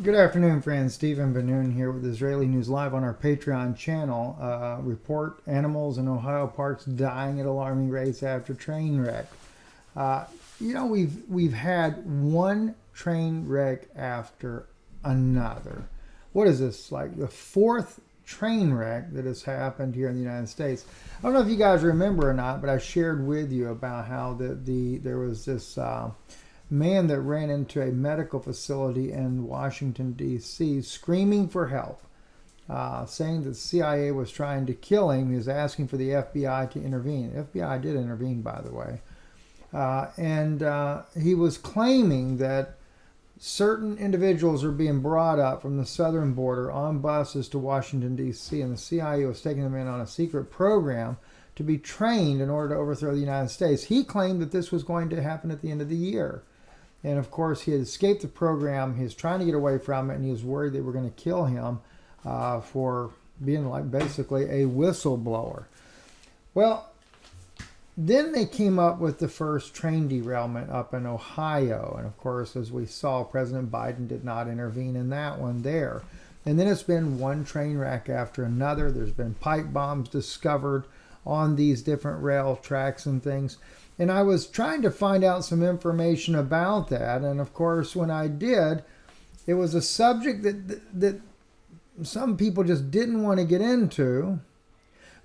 Good afternoon, friends. Stephen Ben-Nun here with Israeli News Live on our Patreon channel. Report animals in Ohio parks dying at alarming rates after train wreck. We've had one train wreck after another. What is this, like the fourth train wreck that has happened here in the United States? I don't know if you guys remember or not, but I shared with you about how there was this man that ran into a medical facility in Washington, D.C., screaming for help, saying that the CIA was trying to kill him. He was asking for the FBI to intervene. The FBI did intervene, by the way. And he was claiming that certain individuals were being brought up from the southern border on buses to Washington, D.C., and the CIA was taking them in on a secret program to be trained in order to overthrow the United States. He claimed that this was going to happen at the end of the year. And of course, he had escaped the program. He was trying to get away from it, and he was worried they were going to kill him for being like basically a whistleblower. Well, then they came up with the first train derailment up in Ohio. And of course, as we saw, President Biden did not intervene in that one there. And then it's been one train wreck after another. There's been pipe bombs discovered on these different rail tracks and things. And I was trying to find out some information about that. And of course, when I did, it was a subject that some people just didn't want to get into.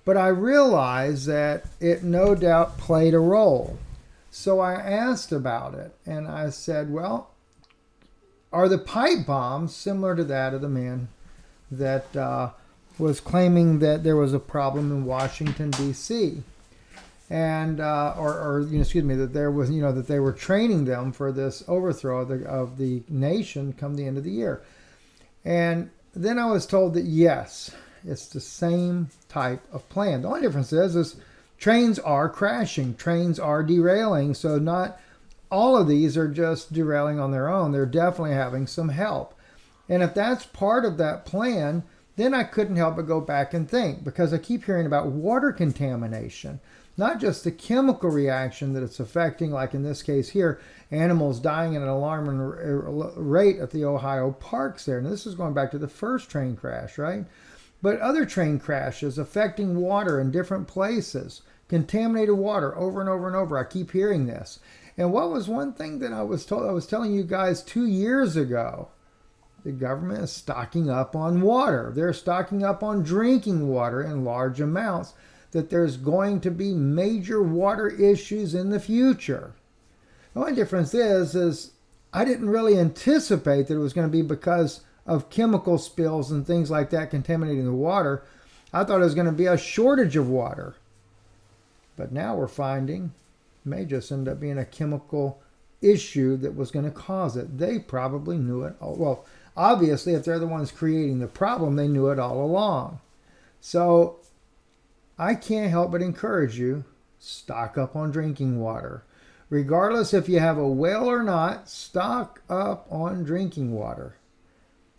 But I realized that it no doubt played a role. So I asked about it. And I said, well, are the pipe bombs similar to that of the man that was claiming that there was a problem in Washington, D.C.? And that there was, that they were training them for this overthrow of the nation come the end of the year. And then I was told that yes, it's the same type of plan. The only difference is trains are crashing, trains are derailing. So not all of these are just derailing on their own. They're definitely having some help. And if that's part of that plan, then I couldn't help but go back and think, because I keep hearing about water contamination. Not just the chemical reaction that it's affecting, like in this case here, animals dying at an alarming rate at the Ohio parks there. Now, this is going back to the first train crash, right? But other train crashes affecting water in different places, contaminated water over and over and over. I keep hearing this. And what was one thing that I was telling you guys 2 years ago? The government is stocking up on water. They're stocking up on drinking water in large amounts, that there's going to be major water issues in the future. The only difference is I didn't really anticipate that it was going to be because of chemical spills and things like that contaminating the water. I thought it was going to be a shortage of water. But now we're finding it may just end up being a chemical issue that was going to cause it. They probably knew it. Well, obviously, if they're the ones creating the problem, they knew it all along. So I can't help but encourage you, stock up on drinking water. Regardless if you have a well or not, stock up on drinking water.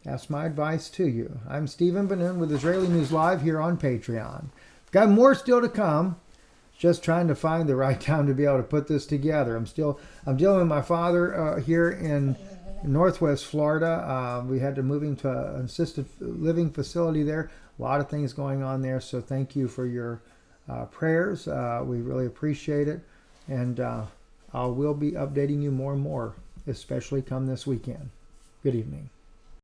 That's my advice to you. I'm Stephen Ben-Nun with Israeli News Live here on Patreon. Got more still to come. Just trying to find the right time to be able to put this together. I'm dealing with my father here in Northwest Florida. We had to move him to an assisted living facility there. A lot of things going on there. So thank you for your prayers. We really appreciate it. And I will be updating you more and more, especially come this weekend. Good evening.